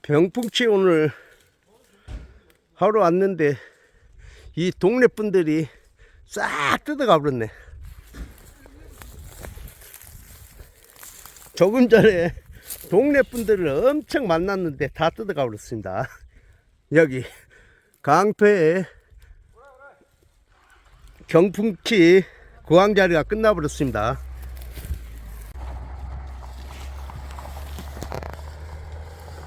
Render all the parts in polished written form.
병풍치 오늘 하러 왔는데 이 동네 분들이 싹 뜯어가 버렸네. 조금 전에 동네 분들을 엄청 만났는데 다 뜯어가 버렸습니다. 여기 강패에 경풍치 구황자리가 끝나버렸습니다.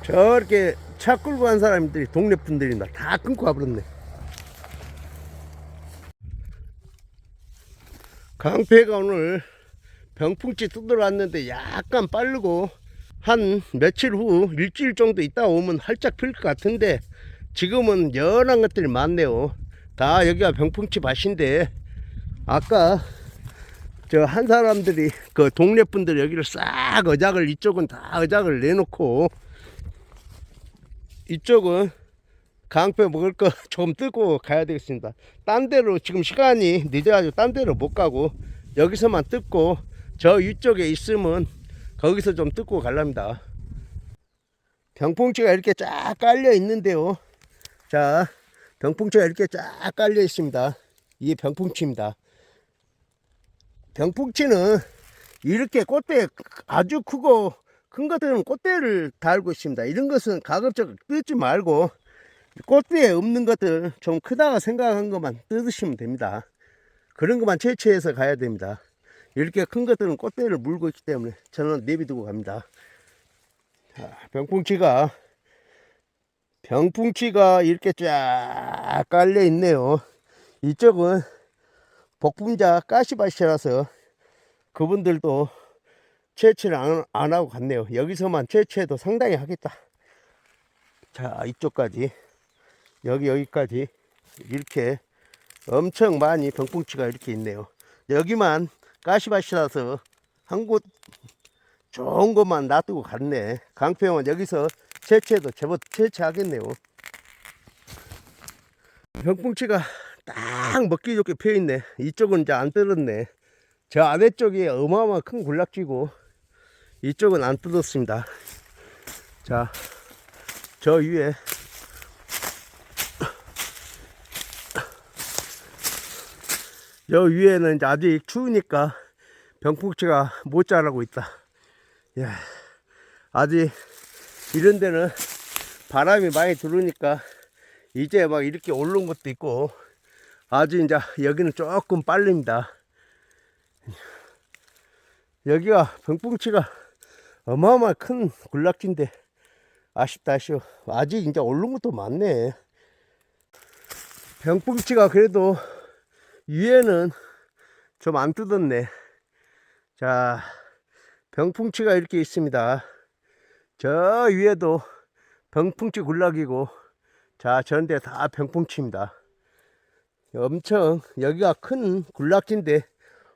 저렇게 차 끌고 간 사람들이 동네 분들이 다 끊고 가버렸네. 강패가 오늘 병풍치 뜯으러 왔는데 약간 빠르고 한 며칠 후 일주일 정도 있다 오면 활짝 필 것 같은데 지금은 연한 것들이 많네요. 다 여기가 병풍치 밭인데 아까 저 한 사람들이 그 동네 분들 여기를 싹 어작을 이쪽은 다 어작을 내놓고 이쪽은 강패 먹을 거 조금 뜯고 가야 되겠습니다. 딴 데로 지금 시간이 늦어가지고 딴 데로 못 가고 여기서만 뜯고 저 위쪽에 있으면 거기서 좀 뜯고 가랍니다. 병풍치가 이렇게 쫙 깔려 있는데요. 자, 병풍치가 이렇게 쫙 깔려 있습니다. 이게 병풍치입니다. 병풍치는 이렇게 꽃대 아주 크고 큰 것들은 꽃대를 달고 있습니다. 이런 것은 가급적 뜯지 말고 꽃대에 없는 것들 좀 크다가 생각한 것만 뜯으시면 됩니다. 그런 것만 채취해서 가야 됩니다. 이렇게 큰 것들은 꽃대를 물고 있기 때문에 저는 내비두고 갑니다. 자, 병풍치가 이렇게 쫙 깔려 있네요. 이쪽은 복분자 가시밭이라서 그분들도 채취를 안 하고 갔네요. 여기서만 채취해도 상당히 하겠다. 자, 이쪽까지 여기까지 이렇게 엄청 많이 병풍치가 이렇게 있네요. 여기만 가시밭이라서 한 곳 좋은 곳만 놔두고 갔네. 강평은 여기서 채취해도 제법 채취하겠네요. 병풍치가 딱 먹기 좋게 펴있네. 이쪽은 이제 안 뜯었네. 저 아래쪽이 어마어마한 큰 군락지고 이쪽은 안 뜯었습니다. 자, 저 위에 저 위에는 이제 아직 추우니까 병풍치가 못 자라고 있다. 야, 아직 이런 데는 바람이 많이 들어오니까 이제 막 이렇게 오른 것도 있고 아주 이제 여기는 조금 빠릅니다. 여기가 병풍치가 어마어마한 큰 군락지인데 아쉽다 아쉬워. 아직 이제 오른 것도 많네. 병풍치가 그래도 위에는 좀 안 뜯었네. 자, 병풍치가 이렇게 있습니다. 저 위에도 병풍치 군락이고 자, 저런데 다 병풍치입니다. 엄청 여기가 큰 군락지인데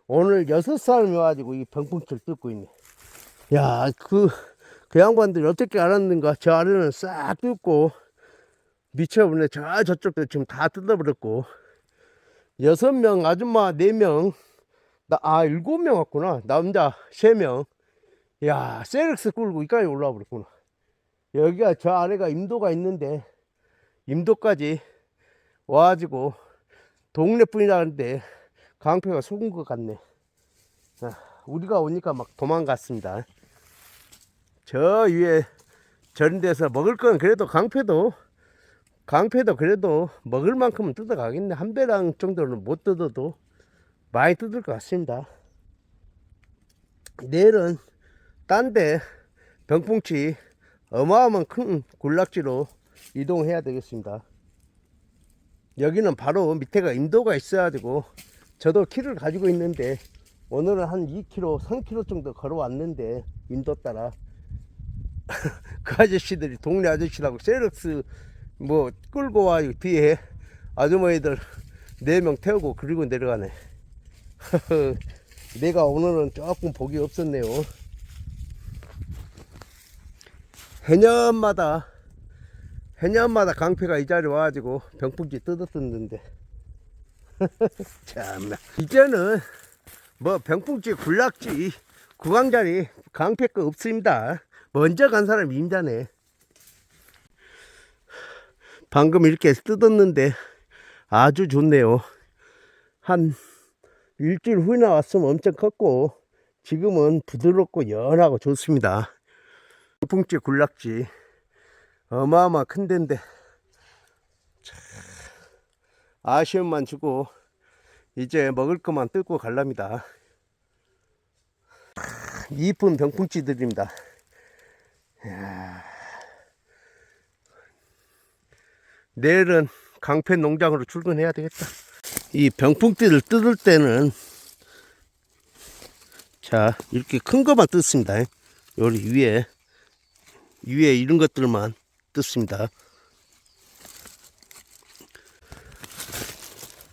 오늘 6사람이 와가지고 이 병풍치를 뜯고 있네. 야, 그 양반들이 어떻게 알았는가. 저 아래는 싹 뜯고 미쳐버리네. 저쪽도 지금 다 뜯어버렸고 6명 아줌마 4명 7명 왔구나. 남자 3명. 야, 세렉스 끌고 이까지 올라와 버렸구나. 여기가 저 아래가 임도가 있는데 임도까지 와가지고 동네 분이라는데 강패가 속은 것 같네. 우리가 오니까 막 도망갔습니다. 저 위에 저런 데서 먹을 건 그래도 강패도 그래도 먹을 만큼은 뜯어가겠네. 한 배랑 정도는 못 뜯어도 많이 뜯을 것 같습니다. 내일은 딴 데 병풍치 어마어마한 큰 군락지로 이동해야 되겠습니다. 여기는 바로 밑에가 임도가 있어가지고 저도 키를 가지고 있는데 오늘은 한 2km, 3km 정도 걸어왔는데 임도 따라 그 아저씨들이 동네 아저씨라고 세럭스 뭐 끌고 와 뒤에 아주머니들 4명 태우고 그리고 내려가네. 내가 오늘은 조금 복이 없었네요. 해년마다 강패가 이 자리에 와가지고 병풍치 뜯었었는데 참나 이제는 뭐 병풍치 군락지 구강자리 강패 거 없습니다. 먼저 간 사람이 임자네. 방금 이렇게 뜯었는데 아주 좋네요. 한 일주일 후에 나왔으면 엄청 컸고 지금은 부드럽고 연하고 좋습니다. 병풍치 군락지 어마어마 큰 데인데 아쉬움만 주고 이제 먹을 것만 뜯고 갈랍니다. 이쁜 병풍치들입니다. 내일은 강패 농장으로 출근해야 되겠다. 이 병풍띠를 뜯을 때는 자 이렇게 큰 것만 뜯습니다. 여기 위에 이런 것들만 뜯습니다.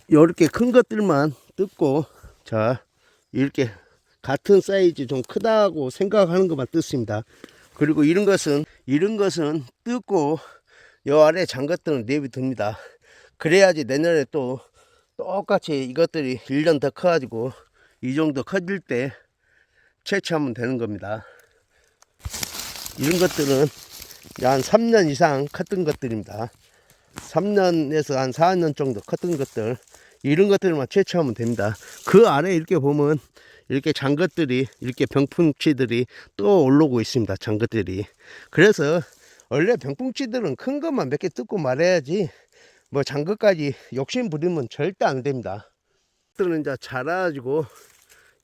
이렇게 큰 것들만 뜯고 자 이렇게 같은 사이즈 좀 크다고 생각하는 것만 뜯습니다. 그리고 이런 것은 뜯고 요 아래 장것들은 내비둡니다. 그래야지 내년에 또 똑같이 이것들이 1년 더 커가지고 이 정도 커질 때 채취하면 되는 겁니다. 이런 것들은 한 3년 이상 컸던 것들입니다. 3년에서 한 4년 정도 컸던 것들, 이런 것들만 채취하면 됩니다. 그 아래 이렇게 보면 이렇게 장것들이, 이렇게 병풍치들이 또 올라오고 있습니다. 장것들이. 그래서 원래 병풍치들은 큰 것만 몇 개 뜯고 말해야지 뭐 장것까지 욕심 부리면 절대 안 됩니다. 이것들은 이제 자라가지고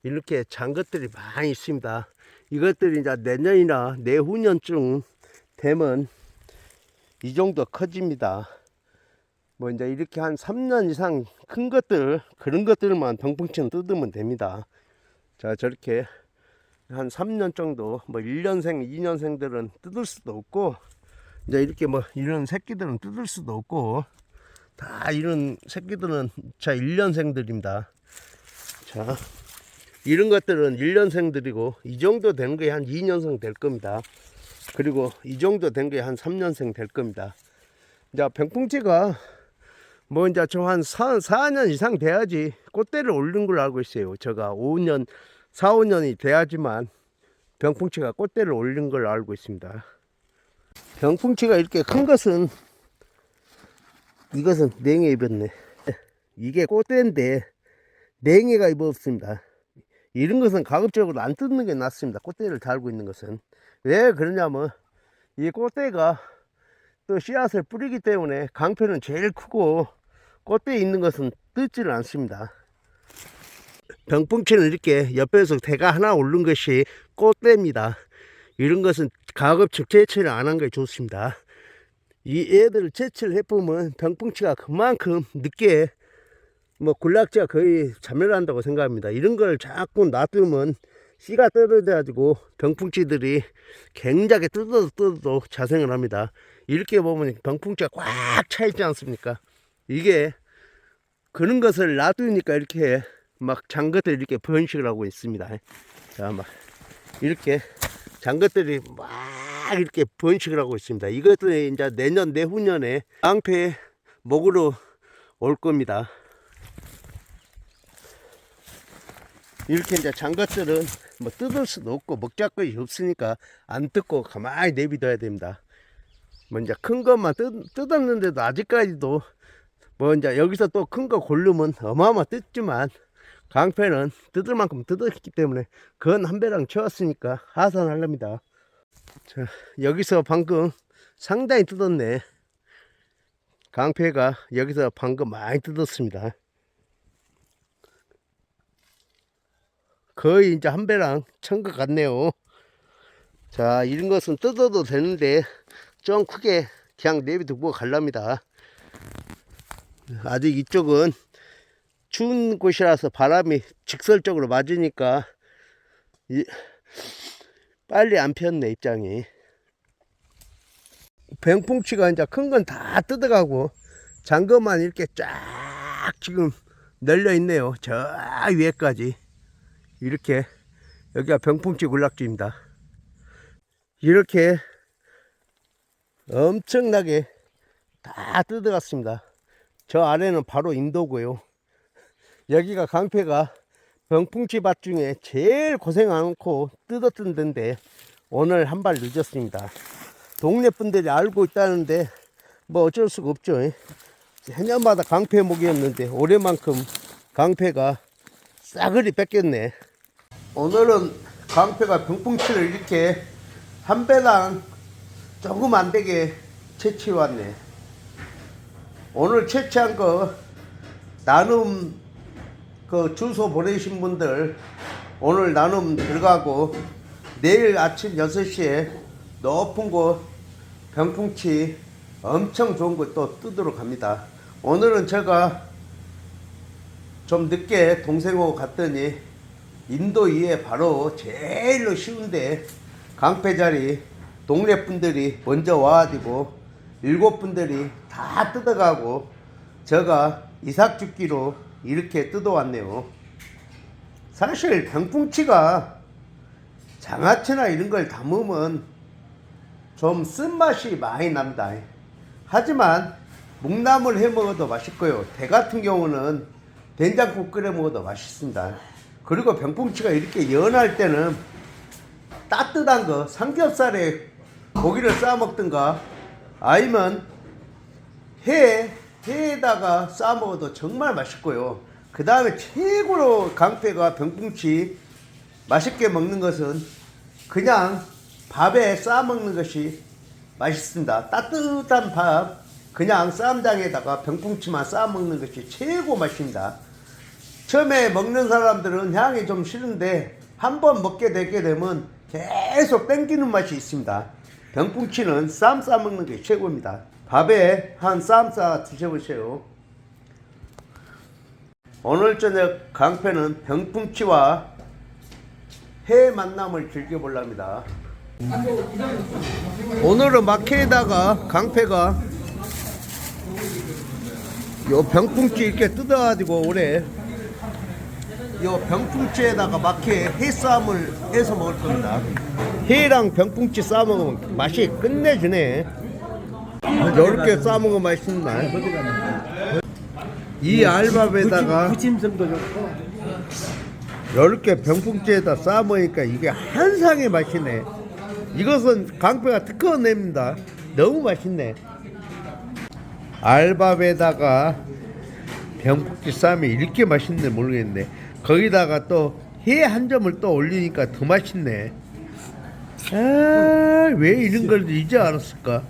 이렇게 장것들이 많이 있습니다. 이것들이 이제 내년이나 내후년쯤 되면 이 정도 커집니다. 뭐 이제 이렇게 한 3년 이상 큰 것들, 그런 것들만 병풍치는 뜯으면 됩니다. 자, 저렇게 한 3년 정도, 뭐 1년생, 2년생들은 뜯을 수도 없고, 이제 이렇게 뭐 이런 새끼들은 뜯을 수도 없고, 다 이런 새끼들은 자 1년생들입니다. 자, 이런 것들은 1년생들이고, 이 정도 되는 게 한 2년생 될 겁니다. 그리고 이 정도 된 게 한 3년생 될 겁니다. 이제 병풍치가 뭐 이제 저 한 4년 이상 돼야지 꽃대를 올린 걸로 알고 있어요. 제가 5년, 4, 5년이 돼야지만 병풍치가 꽃대를 올린 걸로 알고 있습니다. 병풍치가 이렇게 큰 것은, 이것은 냉해 입었네. 이게 꽃대인데 냉해가 입었습니다. 이런 것은 가급적으로 안 뜯는 게 낫습니다. 꽃대를 달고 있는 것은. 왜 그러냐면 이 꽃대가 또 씨앗을 뿌리기 때문에 강패는 제일 크고 꽃대에 있는 것은 뜯지를 않습니다. 병풍치는 이렇게 옆에서 대가 하나 오른 것이 꽃대입니다. 이런 것은 가급적 채취를 안 한 게 좋습니다. 이 애들을 채취를 해보면 병풍치가 그만큼 늦게 뭐 군락지가 거의 자멸한다고 생각합니다. 이런 걸 자꾸 놔두면 씨가 떨어져가지고 병풍치들이 굉장히 뜯어도 자생을 합니다. 이렇게 보면 병풍치가 꽉 차 있지 않습니까? 이게 그런 것을 놔두니까 이렇게 막 장것들이 이렇게 번식을 하고 있습니다. 자, 막 이렇게 장것들이 막 이렇게 번식을 하고 있습니다. 이것들이 이제 내년 내후년에 깡패 먹으러 올 겁니다. 이렇게 이제 장것들은 뭐 뜯을 수도 없고 먹자 것이 없으니까 안 뜯고 가만히 내비둬야 됩니다. 뭐 이제 큰 것만 뜯었는데도 아직까지도 뭐 이제 여기서 또 큰 거 고르면 어마어마 뜯지만 강패는 뜯을 만큼 뜯었기 때문에 그건 한 배랑 채웠으니까 하산하렵니다. 자, 여기서 방금 상당히 뜯었네. 강패가 여기서 방금 많이 뜯었습니다. 거의 이제 한 배랑 천 것 같네요. 자, 이런 것은 뜯어도 되는데 좀 크게 그냥 내비두고 갈랍니다. 아직 이쪽은 추운 곳이라서 바람이 직설적으로 맞으니까 빨리 안 폈네, 입장이. 병풍치가 이제 큰 건 다 뜯어가고 장것만 이렇게 쫙 지금 널려 있네요. 저 위에까지. 이렇게 여기가 병풍치 군락지입니다. 이렇게 엄청나게 다 뜯어갔습니다. 저 아래는 바로 인도고요. 여기가 강패가 병풍치 밭 중에 제일 고생 않고 뜯었던 데인데 오늘 한 발 늦었습니다. 동네 분들이 알고 있다는데 뭐 어쩔 수가 없죠. 해년마다 강패 목이었는데 올해만큼 강패가 싸그리 뺏겼네. 오늘은 강패가 병풍치를 이렇게 한 배당 조금 안 되게 채취해 왔네. 오늘 채취한 거 나눔 그 주소 보내신 분들 오늘 나눔 들어가고 내일 아침 6시에 높은 곳 병풍치 엄청 좋은 거 또 뜨도록 합니다. 오늘은 제가 좀 늦게 동생하고 갔더니 인도 위에 바로 제일로 쉬운데 강패자리 동네 분들이 먼저 와가지고 7분들이 다 뜯어가고 제가 이삭죽기로 이렇게 뜯어왔네요. 사실 병풍치가 장아찌나 이런 걸 담으면 좀 쓴맛이 많이 납니다. 하지만 묵나물 해 먹어도 맛있고요. 대 같은 경우는 된장국 끓여 먹어도 맛있습니다. 그리고 병풍치가 이렇게 연할 때는 따뜻한 거 삼겹살에 고기를 싸 먹든가 아니면 회에다가 싸 먹어도 정말 맛있고요. 그 다음에 최고로 강패가 병풍치 맛있게 먹는 것은 그냥 밥에 싸 먹는 것이 맛있습니다. 따뜻한 밥 그냥 쌈장에다가 병풍치만 싸 먹는 것이 최고 맛입니다. 처음에 먹는 사람들은 향이 좀 싫은데 한번 먹게 되게 되면 계속 땡기는 맛이 있습니다. 병풍치는 쌈 싸 먹는 게 최고입니다. 밥에 한 쌈 싸 드셔보세요. 오늘 저녁 강패는 병풍치와 해 만남을 즐겨보랍니다. 오늘은 마켓에다가 강패가 요 병풍치 이렇게 뜯어가지고 올해 요 병풍치에다가 마켓 해쌈을 해서 먹을 겁니다. 해랑 병풍치 싸 먹으면 맛이 끝내주네. 요렇게 싸 먹으면 맛있나? 이 알밥에다가 부침성도 좋고 요렇게 병풍치에다 싸 먹으니까 이게 한상의 맛이네. 이것은 강패가 특허 냅니다. 너무 맛있네. 알밥에다가 병풍치 쌈이 이렇게 맛있는지 모르겠네. 거기다가 또 해 한 점을 또 올리니까 더 맛있네. 아, 왜 이런 걸 이제 알았을까?